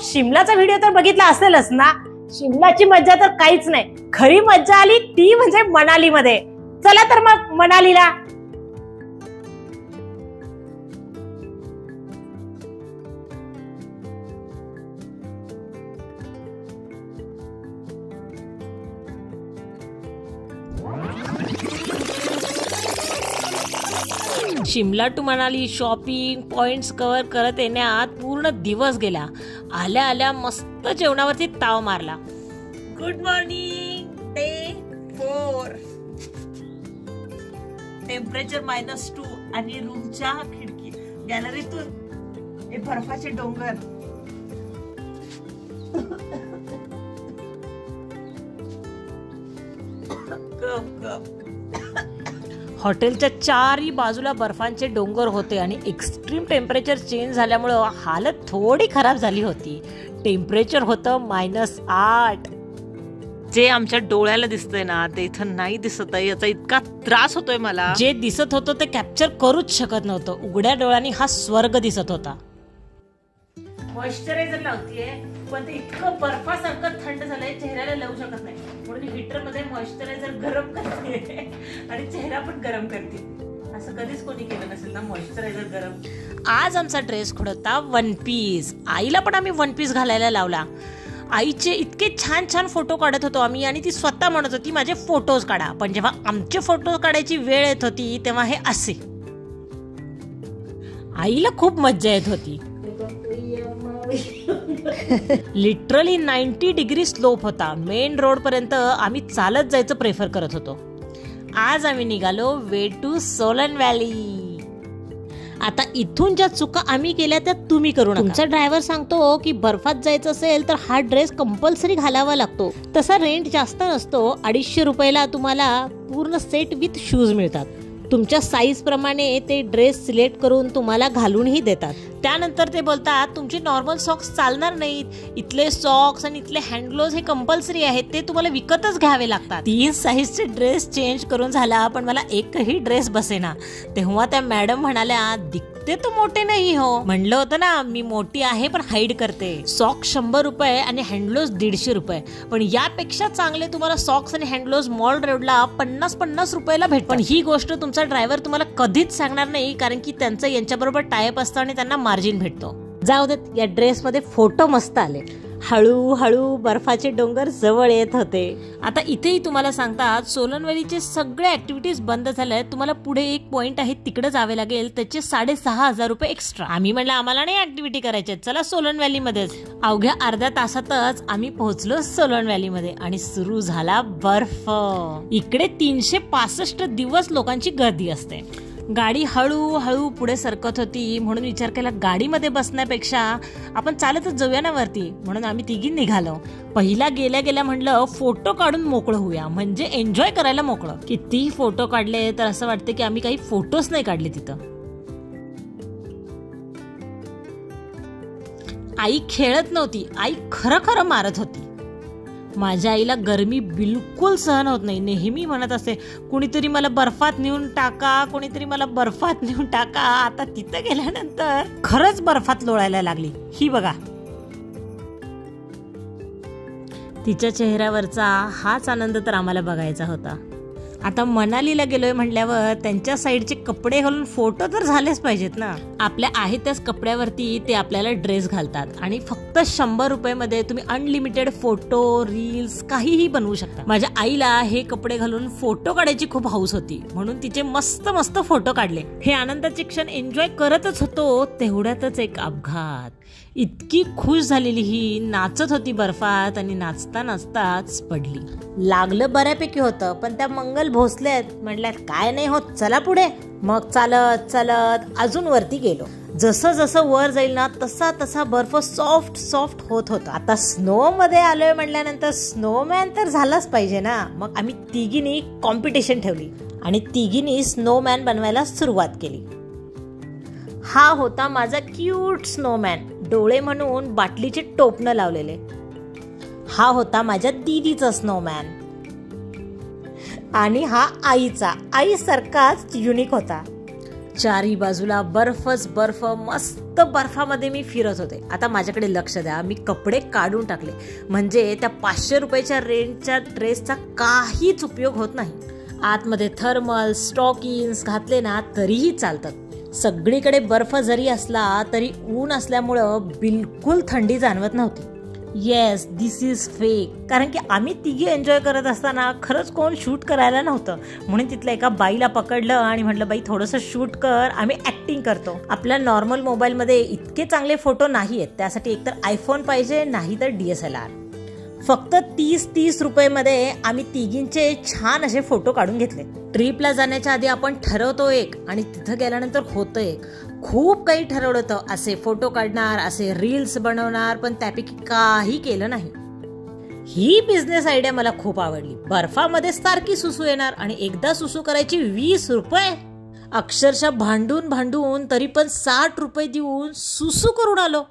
शिमलाचा video तर बघितला असेलच ना. शिमलाची मज्जा तर काहीच नाही. खरी मज्जा आली ती म्हणजे मनालीमध्ये. चला तर मग मनालीला. Shimla to Manali shopping points cover करत येण्यात पूर्ण दिवस गेला. आल्या आल्या मस्त जेवणावरती ताव मारला. Good morning. डे 4. टेम्परेचर -2 आणि रूमच्या खिडकी गॅलरीतून हे बर्फाचे डोंगर. हॉटेलच्या चारही बाजूला बर्फांचे डोंगर होते आणि एक्स्ट्रीम टेम्परेचर चेंज झाल्यामुळं हालत थोडी खराब झाली होती. टेम्परेचर होतं -8. जे आमच्या डोळ्याला दिसतंय ना ते इथं नाही दिसत आहे. याचा इतका त्रास होतोय मला. जे दिसत होतं ते कॅप्चर करूच शकत नव्हतं. उघड्या डोळ्यांनी हा स्वर्ग दिसत होता. मॉइश्चरायझर लावतीये पण ते इतकं बर्फासारखं थंड झालंय चेहऱ्याला लावू शकत नाही. म्हणून हीटर मध्ये मॉइश्चरायझर गरम करते आणि चेहरा पण गरम करते. असं कधीच कोणी केलं नसेल ना मॉइश्चरायझर गरम. आज आमचा ड्रेस कोड होता 1 पीस. आईला पण आम्ही 1 पीस घालायला लावला. आईचे इतके छान छान फोटो काढत होतो आम्ही आणि ती स्वतः म्हणत होती माझे फोटोज काढा. पण जेव्हा आमचे फोटो काढायची वेळ येत होती तेव्हा हे असे. आईला खूप मज्जा येत होती. लिटरली 90 डिग्री स्लोप होता. मेन रोड पर्यंत आम्ही चालत जायचं प्रेफर करत होतो. आज आम्ही निघालो वे टू सोलन व्हॅली. आता इथून ज्या चुका आम्ही केल्या त्या तुम्ही करू नका. तुमचा ड्रायव्हर सांगतो की बर्फात जायचं असेल तर हा ड्रेस कंपल्सरी घालावा लागतो. तसा रेंट जास्त नसतो. 250 रुपयाला तुम्हाला पूर्ण सेट विथ शूज मिळतात. तुमच्या साईज प्रमाणे ते ड्रेस सिलेक्ट करून तुम्हाला घालूनही देतात. त्यानंतर ते बोलतात तुमचे नॉर्मल सॉक्स चालणार नाहीत. इथले सॉक्स आणि इथले हँड ग्लोव्ज हे कंपल्सरी आहेत. ते तुम्हाला विकतच घ्यावे लागतात. 3 साईजचे ड्रेस चेंज करून झाला पण मला एकही ड्रेस बसेना. तेव्हा त्या मॅडम म्हणाल्या दिखते तो मोठे नाही हो. म्हणलं होतं ना मी मोठी आहे पण हाईड करते. सॉक्स 100 रुपये आणि हँड ग्लोव्ज 150 रुपये. पण यापेक्षा चांगले तुम्हाला सॉक्स आणि हँड ग्लोव्ज मॉल रोडला 50 रुपयाला भेटतात. पण ही गोष्ट तुमचा ड्रायव्हर तुम्हाला कधीच सांगणार नाही कारण की त्यांचं यांच्याबरोबर टायअप असतं आणि त्यांना मार्जिन भेटतो. जाऊ देत. या ड्रेस मध्ये फोटो मस्त आले. हळूहळू बर्फाचे डोंगर जवळ येत होते. आता इथेही तुम्हाला सांगतात सोलन व्हॅलीचे सगळे ऍक्टिव्हिटीज बंद झाल्या. तुम्हाला पुढे एक पॉइंट आहे तिकडे जावे लागेल. त्याचे 6,500 रुपये एक्स्ट्रा. आम्ही म्हणलं आम्हाला नाही ऍक्टिव्हिटी करायची चला सोलन व्हॅली मध्येच. अवघ्या अर्ध्या तासातच आम्ही पोहोचलो सोलन व्हॅली मध्ये आणि सुरू झाला बर्फ. इकडे 365 दिवस लोकांची गर्दी असते. गाडी हळूहळू पुढे सरकत होती म्हणून विचार केला गाडीमध्ये बसण्यापेक्षा आपण चालतच जाऊया ना वरती. म्हणून आम्ही तिघी निघालो. पहिला गेल्या गेल्या म्हणलं फोटो काढून मोकळं होऊया म्हणजे एन्जॉय करायला मोकळं. किती फोटो काढले तर असं वाटतं की आम्ही काही फोटोच नाही काढले तिथं. आई खेळत नव्हती. आई खरं खरं मारत होती. माझ्या आईला गरमी बिलकुल सहन होत नाही. नेहमी म्हणत असते कुणीतरी मला बर्फात नेऊन टाका कुणीतरी मला बर्फात नेऊन टाका. आता तिथं गेल्यानंतर खरंच बर्फात लोळायला लागली. ही बघा. तिच्या चेहऱ्यावरचा हाच आनंद तर आम्हाला बघायचा होता. आता मनालीला गेलोय म्हटल्यावर त्यांच्या साईडचे कपडे घालून फोटो तर झालेच पाहिजेत ना. आपल्या आहेत त्याच कपड्यावरती ते आपल्याला ड्रेस घालतात आणि फक्त 100 रुपयामध्ये तुम्ही अनलिमिटेड फोटो रील्स काहीही बनवू शकता. माझ्या आईला हे कपडे घालून फोटो काढायची खूप हौस होती म्हणून तिचे मस्त मस्त फोटो काढले. हे आनंदाचे क्षण एन्जॉय करतच होतो तेवढ्यातच एक अपघात. इतकी खुश झालेली ही नाचत होती बर्फात आणि नाचता नाचताच पडली. लागलं बऱ्यापैकी होतं पण त्या मंगल भोसलेत म्हटल्यात काय नाही होत चला पुढे. मग चालत चालत अजून वरती गेलो. जसं जसं वर जाईल ना तसा तसा बर्फ सॉफ्ट सॉफ्ट होत होता. आता स्नो मध्ये आलोय म्हटल्यानंतर स्नोमॅन तर झालाच पाहिजे ना. मग आम्ही तिघींनी कॉम्पिटिशन ठेवली आणि तिघींनी स्नोमॅन बनवायला सुरुवात केली. हा होता माझा क्यूट स्नोमॅन. डोळे म्हणून बाटलीचे टोपणं लावलेले. हा होता माझ्या दीदीचा स्नोमॅन आणि हा आईचा. आई सारखाच युनिक होता. चारी बाजूला बर्फच बर्फ, मस्त बर्फामध्ये मी फिरत होते. आता माझ्याकडे लक्ष द्या, मी कपडे काढून टाकले म्हणजे त्या 500 रुपयाच्या रेंटच्या ड्रेसचा काहीच उपयोग होत नाही. आतमध्ये थर्मल स्टॉकिन्स घातले ना तरीही चालतात. सगळीकडे बर्फ जरी असला तरी ऊन असल्यामुळं बिलकुल थंडी जाणवत नव्हती. Yes, this is fake. कारण की आम्ही तिघी एन्जॉय करत असताना खरंच कोण शूट करायला नव्हतं, म्हणून तिथल्या एका बाईला पकडलं आणि म्हटलं, बाई थोडंसं शूट कर, आम्ही ॲक्टिंग करतो. आपल्या नॉर्मल मोबाईलमध्ये इतके चांगले फोटो नाही आहेत, त्यासाठी एकतर आयफोन पाहिजे नाही तर DSLR. फक्त 30 रुपयेमध्ये आम्ही तिघींचे छान असे फोटो काढून घेतले. ट्रिपला जाण्याच्या आधी आपण ठरवतो एक आणि तिथं गेल्यानंतर होतं एक. खूप काही ठरवलं होतं, असे फोटो काढणार, असे रील्स बनवणार, पण त्यापैकी काही केलं नाही. ही बिझनेस आयडिया मला खूप आवडली. बर्फामध्ये सारखी सुसू येणार आणि एकदा सुसू करायची 20 रुपये. अक्षरशः भांडून तरी पण 60 रुपये देऊन सुसू करून आलो.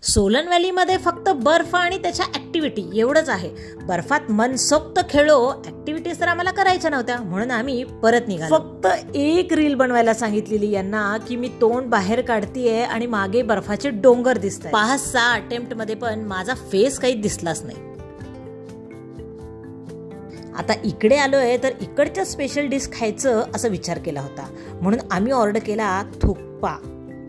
सोलन व्हॅलीमध्ये फक्त बर्फ आणि त्याच्या ऍक्टिव्हिटी एवढंच आहे. बर्फात मनसोक्त खेळो, ऍक्टिव्हिटीज तर आम्हाला करायच्या नव्हत्या, म्हणून आम्ही परत निघालो. फक्त एक रील बनवायला सांगितलेली यांना की मी तोंड बाहेर काढतीये आणि मागे बर्फाचे डोंगर दिसतात. 5-6 अटेम्प्ट मध्ये पण माझा फेस काही दिसलाच नाही. आता इकडे आलोय तर इकडच्या स्पेशल डिश खायचं असं विचार केला होता, म्हणून आम्ही ऑर्डर केला थुक्पा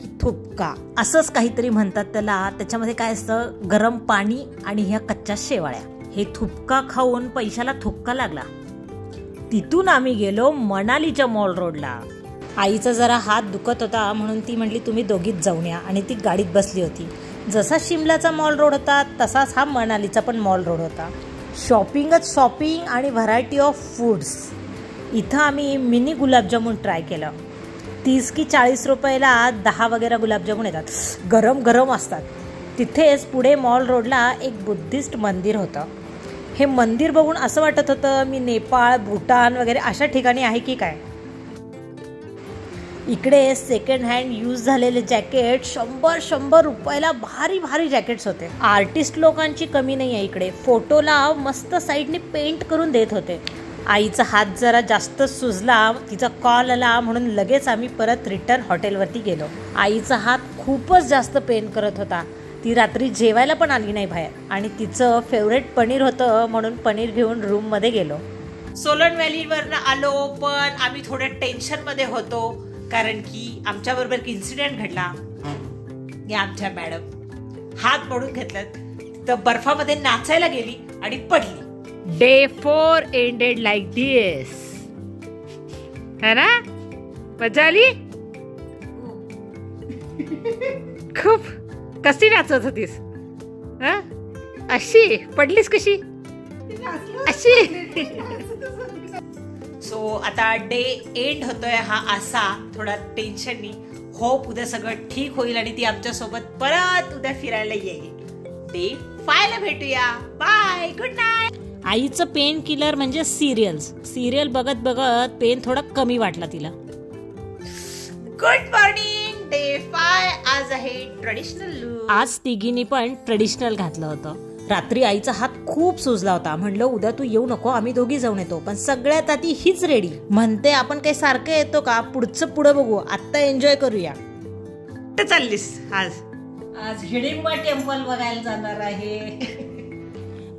की थुपका असंच काहीतरी म्हणतात त्याला. त्याच्यामध्ये काय असतं, गरम पाणी आणि ह्या कच्च्या शेवाळ्या. हे थुपका खाऊन पैशाला थुपका लागला. तिथून आम्ही गेलो मनालीच्या मॉल रोडला. आईचा जरा हात दुखत होता म्हणून ती म्हटली तुम्ही दोघीच जाऊन या, आणि ती गाडीत बसली होती. जसा शिमलाचा मॉल रोड होता तसाच हा मनालीचा पण मॉल रोड होता. शॉपिंगच शॉपिंग आणि व्हरायटी ऑफ फूड्स. इथं आम्ही मिनी गुलाबजामुन ट्राय केलं. 30 की 40 रुपयाला 10 वगैरे गुलाबजामुन येतात, गरम गरम असतात. तिथेच पुढे मॉल रोडला एक बुद्धिस्ट मंदिर होतं. हे मंदिर बघून असं वाटत होतं मी नेपाळ, भूटान वगैरे अशा ठिकाणी आहे की काय. इकडे सेकंड हँड यूज झालेले जॅकेट 100 रुपयाला भारी जॅकेट्स होते. आर्टिस्ट लोकांची कमी नाही आहे इकडे. फोटोला मस्त साईडने पेंट करून देत होते. आईचा हात जरा जास्त सुजला, तिचा कॉल आला म्हणून लगेच आम्ही परत रिटर्न हॉटेलवरती गेलो. आईचा हात खूपच जास्त पेन करत होता. ती रात्री जेवायला पण आली नाही बाहेर, आणि तिचं फेवरेट पनीर होतं म्हणून पनीर घेऊन रूममध्ये गेलो. सोलन व्हॅलीवरनं आलो पण आम्ही थोड्या टेन्शनमध्ये होतो, कारण की आमच्याबरोबर एक इन्सिडेंट घडला. आमच्या मॅडम हात मोडून घेतल्यात, तर बर्फामध्ये नाचायला गेली आणि पडली. Day 4 ended like this. है ना, मजा आली खूप. कशी नाचत होतीस, अशी पडलीस कशी अशी. सो आता डे एंड होतोय हा असा थोडा टेन्शननी. होप उद्या सगळं ठीक होईल आणि ती आमच्या सोबत परत उद्या फिरायला येईल. डे 5 ला भेटूया. Bye, good night. आईचं पेन किलर म्हणजे सिरियल बघत बघत पेन थोडा कमी वाटला तिला. Good morning. डे 5 आज आहे ट्रेडिशनल लुक. आज तिघींनी पण ट्रेडिशनल घातलं होतं. रात्री आईचा हात खूप सुजला होता. म्हणलं उद्या तू येऊ नको, आम्ही दोघी जाऊन येतो. पण सगळ्यात आधी हीच रेडी म्हणते आपण काही सारखं येतो का, पुढचं पुढं बघू, आत्ता एन्जॉय करूया. कुठे चाललीस आज हिडिंबा टेम्पल बघायला जाणार आहे.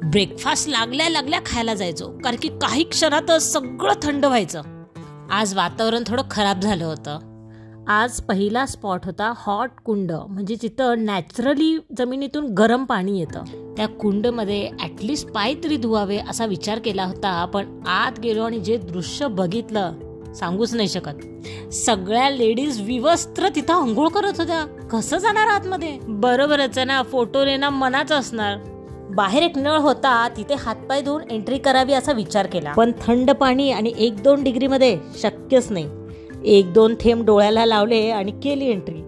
ब्रेकफास्ट लागल्या खायला जायचो, कारण की काही क्षणातच सगळं थंड व्हायचं. आज वातावरण थोडं खराब झालं होतं. आज पहिला स्पॉट होता हॉट कुंड, म्हणजे जिथं नॅचरली जमिनीतून गरम पाणी येतं. त्या कुंडमध्ये ॲटलिस्ट पाय तरी धुवावे असा विचार केला होता, पण आत गेलो आणि जे दृश्य बघितलं सांगूच नाही शकत. सगळ्या लेडीज विवस्त्र तिथं आंघोळ करत होत्या. कसं जाणार आतमध्ये. बरोबरच आहे ना, फोटो लेणं मनाच असणार. बाहेर एक नळ होता, तिथे हातपाय धुवून एंट्री करावी असा विचार केला, पण थंड पाणी आणि 1-2 डिग्रीमध्ये शक्यच नाही. 1-2 थेंब डोळ्याला लावले आणि केली एंट्री.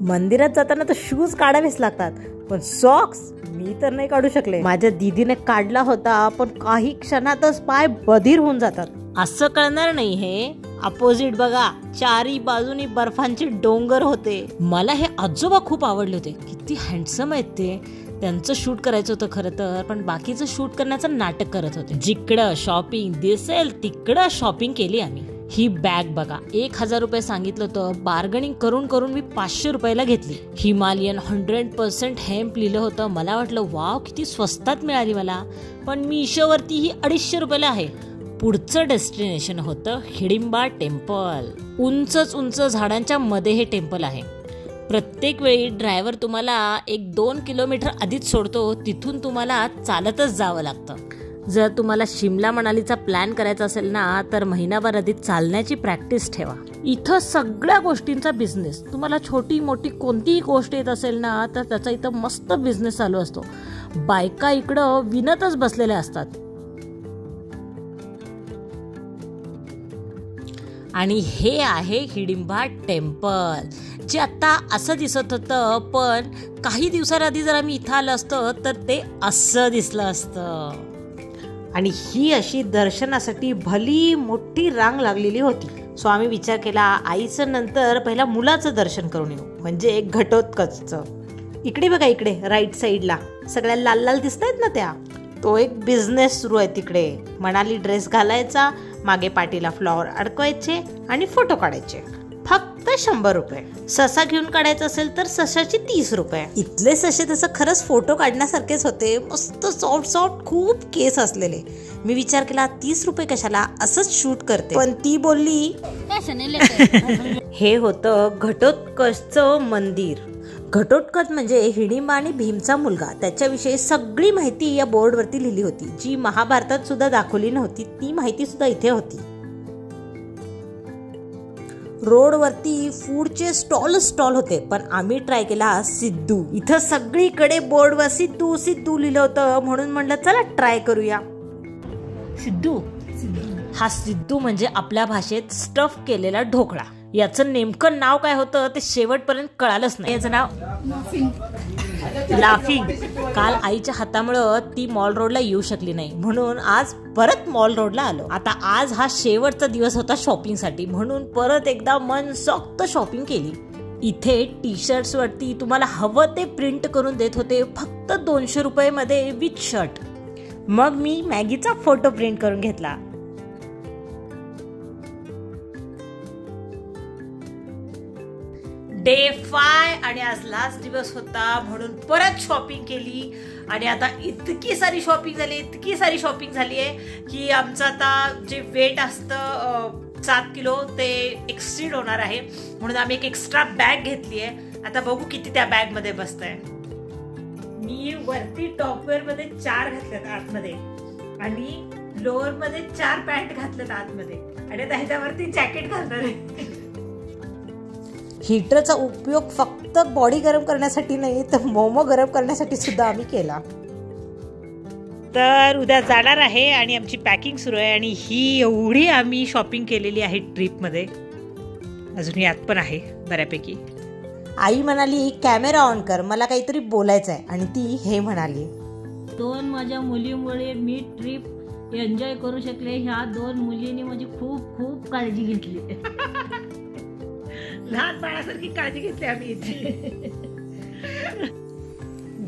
मंदिरात जाताना तर शूज काढावेच लागतात, पण सॉक्स मी तर नाही काढू शकले. माझ्या दीदीने काढला होता, पण काही क्षणातच पाय बधीर होऊन जातात. असं कळणार नाही हे. अपोजिट बघा, चारी बाजूनी बर्फांचे डोंगर होते. मला हे आजोबा खूप आवडले होते. किती हँडसम आहेत ते. त्यांचं शूट करायचं होतं खरं तर, पण बाकीचं शूट करण्याचं नाटक करत होते. जिकडं शॉपिंग दिसेल तिकडं शॉपिंग केली आम्ही. ही बॅग बघा, 1000 रुपये सांगितलं होतं, बार्गनिंग करून करून मी 500 रुपयाला घेतली. हिमालयन 100% हेम्प लिहिलं होतं. मला वाटलं वाव किती स्वस्तात मिळाली मला, पण मिशोवरती ही 250 रुपयाला आहे. पुढचं डेस्टिनेशन होतं हिडिंबा टेम्पल. उंच झाडांच्या मध्ये हे टेम्पल आहे. प्रत्येक वेळी ड्रायव्हर तुम्हाला 1-2 किलोमीटर आधीच सोडतो, तिथून तुम्हाला चालतच जावं लागतं. जर तुम्हाला शिमला मनालीचा प्लॅन करायचा असेल ना, तर महिनाभर आधी चालण्याची प्रॅक्टिस ठेवा. इथं सगळ्या गोष्टींचा बिझनेस, तुम्हाला छोटी मोठी कोणतीही गोष्ट येत असेल ना, तर त्याचा इथं मस्त बिझनेस चालू असतो. बायका इकडं विणतच बसलेल्या असतात. आणि हे आहे हिडिंबा टेम्पल, जे आता असं दिसत होतं, पण काही दिवसांआधी जर आम्ही इथं आलं असतं तर ते असं दिसलं असतं. आणि ही अशी दर्शनासाठी भली मोठी रांग लागलेली होती. सो आम्ही विचार केला आईचं नंतर पहिला मुलाचं दर्शन करून येऊ, म्हणजे घटोत्कचचं. इकडे बघा, इकडे राईट साईडला सगळ्या लाल लाल दिसत आहेत ना, त्या तो एक बिझनेस सुरू आहे तिकडे. मनाली ड्रेस घालायचा, मागे पाठीला फ्लॉवर अडकवायचे आणि फोटो काढायचे. फक्त 100 रुपये. ससा घेऊन काढायचा असेल तर सशाची 30 रुपये. इथले ससे तसं खरंच फोटो काढण्यासारखेच होते, मस्त सॉफ्ट खूप केस असलेले. मी विचार केला 30 रुपये कशाला, असंच शूट करते. पण ती बोलली हे होतं घटोत्कचचं मंदिर. घटोत्कच म्हणजे हिडिंबा आणि भीमचा मुलगा. त्याच्याविषयी सगळी माहिती या बोर्डवरती लिहिली होती, जी महाभारतात सुद्धा दाखवली नव्हती. ती माहिती सुद्धा इथे होती. रोडवरती फूडचे स्टॉल होते, पण आम्ही ट्राय केला सिद्धू. इथं सगळीकडे बोर्डवर सिद्धू सिद्धू लिहिलं होतं, म्हणून म्हणलं चला ट्राय करूया. सिद्धू, हा सिद्धू म्हणजे आपल्या भाषेत स्टफ केलेला ढोकळा. याचं नेमकं नाव काय होतं ते शेवटपर्यंत कळालंच नाही. याचं नाव लाफिंग. काल आईच्या हातामुळं ती मॉल रोडला येऊ शकली नाही, म्हणून आज परत मॉल रोडला आलो. आता आज हा शेवटचा दिवस होता शॉपिंगसाठी, म्हणून परत एकदा मनसोक्त शॉपिंग केली. इथे टी शर्ट्स वरती तुम्हाला हवं ते प्रिंट करून देत होते, फक्त 200 रुपये मध्ये विथ शर्ट. मग मी मॅगीचा फोटो प्रिंट करून घेतला. डे 5 आणि आज लास्ट दिवस होता, म्हणून परत शॉपिंग केली. आणि आता इतकी सारी शॉपिंग झाली आहे की आमचं आता जे वेट असतं 7 किलो ते एक्सिड होणार आहे, म्हणून आम्ही एक एक्स्ट्रा बॅग घेतली आहे. आता बघू किती त्या बॅग मध्ये बसतंय. मी वरती टॉपवेअर मध्ये 4 घातलेत आतमध्ये, आणि लोअर मध्ये 4 पॅन्ट घातलेत आतमध्ये, आणि आता ह्याच्यावरती जॅकेट घालणार आहे. हीटरचा उपयोग फक्त बॉडी गरम करण्यासाठी नाही, तर मोमो गरम करण्यासाठी सुद्धा आम्ही केला. तर उद्या जाणार आहे आणि आमची पॅकिंग सुरू आहे. आणि ही एवढी आम्ही शॉपिंग केलेली आहे ट्रिपमध्ये, अजून यात पण आहे बऱ्यापैकी. आई म्हणाली कॅमेरा ऑन कर, मला काहीतरी बोलायचं आहे, आणि ती हे म्हणाली 2 माझ्या मुलीमुळे मी ट्रिप एन्जॉय करू शकले. ह्या 2 मुलींनी माझी खूप खूप काळजी घेतली. लहान बाळासारखी काळजी घेतली आम्ही इथे.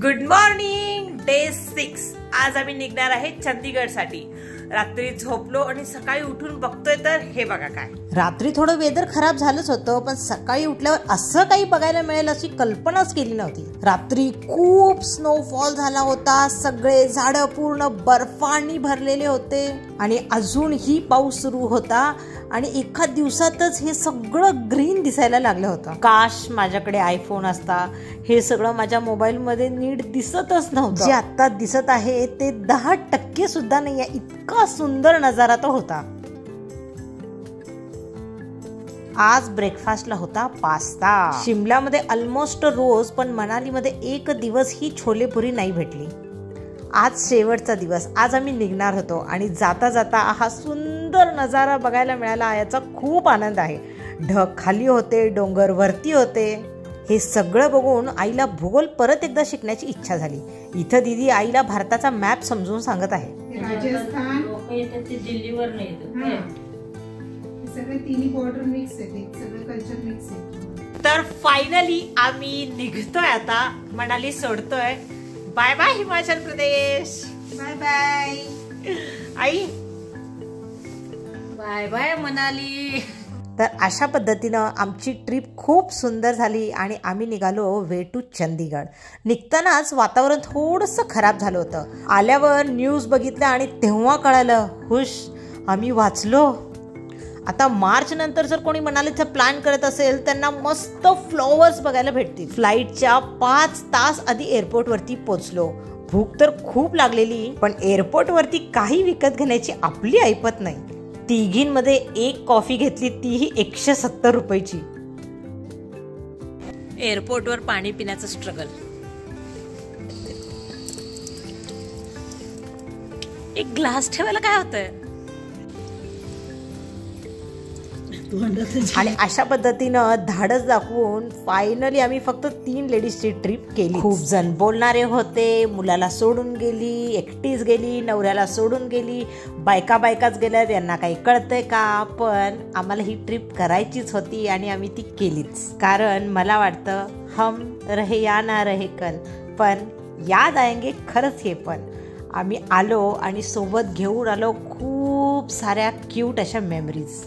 Good morning, day 6. आज आम्ही निघणार आहे चंदीगडसाठी. रात्री झोपलो आणि सकाळी उठून बघतोय तर हे बघा काय. रात्री थोडं वेदर खराब झालंच होतं, पण सकाळी उठल्यावर असं काही बघायला मिळेल अशी कल्पनाच केली नव्हती. रात्री खूप स्नोफॉल झाला होता, सगळे झाडं पूर्ण बर्फानी भरलेले होते, आणि अजूनही पाऊस सुरू होता, आणि एका दिवसातच हे सगळं ग्रीन दिसायला लागलं होतं. काश माझ्याकडे आयफोन असता. हे सगळं माझ्या मोबाईल मध्ये नीट दिसतच नव्हतं. जे आता दिसत आहे ते 10% सुद्धा नाहीये, इतका सुंदर नजारा तो होता. आज ब्रेकफास्टला होता पास्ता. शिमल्यामध्ये ऑलमोस्ट रोज, पण मनालीमध्ये एक दिवस ही छोलेपुरी नाही भेटली. आज शेवटचा दिवस. आज आम्ही निघणार होतो, आणि जाता जाता हा सुंदर नजारा बघायला मिळाला, याचा खूप आनंद आहे. ढग खाली होते, डोंगर वरती होते. हे सगळं बघून आईला भूगोल परत एकदा शिकण्याची इच्छा झाली. इथं दीदी आईला भारताचा मॅप समजून सांगत आहे. राजस्थान लोक येतात ते दिल्लीवर नाही येतात, सगळे तिन्ही बॉर्डर मिक्स आहे, सगळं कल्चर मिक्स आहे. तर फायनली आम्ही निघतोय आता, मनाली सोडतोय. Bye bye Himachal Pradesh. Bye bye आई. Bye bye Manali. तर अशा पद्धतीनं आमची ट्रिप खूप सुंदर झाली आणि आम्ही निघालो वे टू चंदीगड. निघतानाच वातावरण थोडंसं खराब झालं होतं. आल्यावर न्यूज बघितलं आणि तेव्हा कळालं, हुश, आम्ही वाचलो. आता मार्च नंतर जर कोणी मनालीचा प्लॅन करत असेल त्यांना मस्त फ्लॉवर्स बघायला भेटतील. फ्लाईटच्या 5 तास आधी एअरपोर्टवरती पोचलो. भूक तर खूप लागलेली, पण एअरपोर्टवरती काही विकत घेण्याची आपली ऐपत नाही. तिघींमध्ये एक कॉफी घेतली, तीही 170 रुपयाची. एअरपोर्टवर पाणी पिण्याचं स्ट्रगल. एक ग्लास ठेवायला काय होतंय. आणि अशा पद्धतीनं धाडस दाखवून फायनली आम्ही फक्त 3 लेडीजची ट्रिप केली. खूप जण बोलणारे होते, मुलाला सोडून गेली, एकटीच गेली, नवऱ्याला सोडून गेली, बायकाच गेल्या, यांना काही कळतंय का. पण आम्हाला ही ट्रिप करायचीच होती आणि आम्ही ती केलीच. कारण मला वाटतं हम रहे या ना रहे कल, पण याद आएंगे खरंच हे. पण आम्ही आलो आणि सोबत घेऊन आलो खूप साऱ्या क्यूट अशा मेमरीज.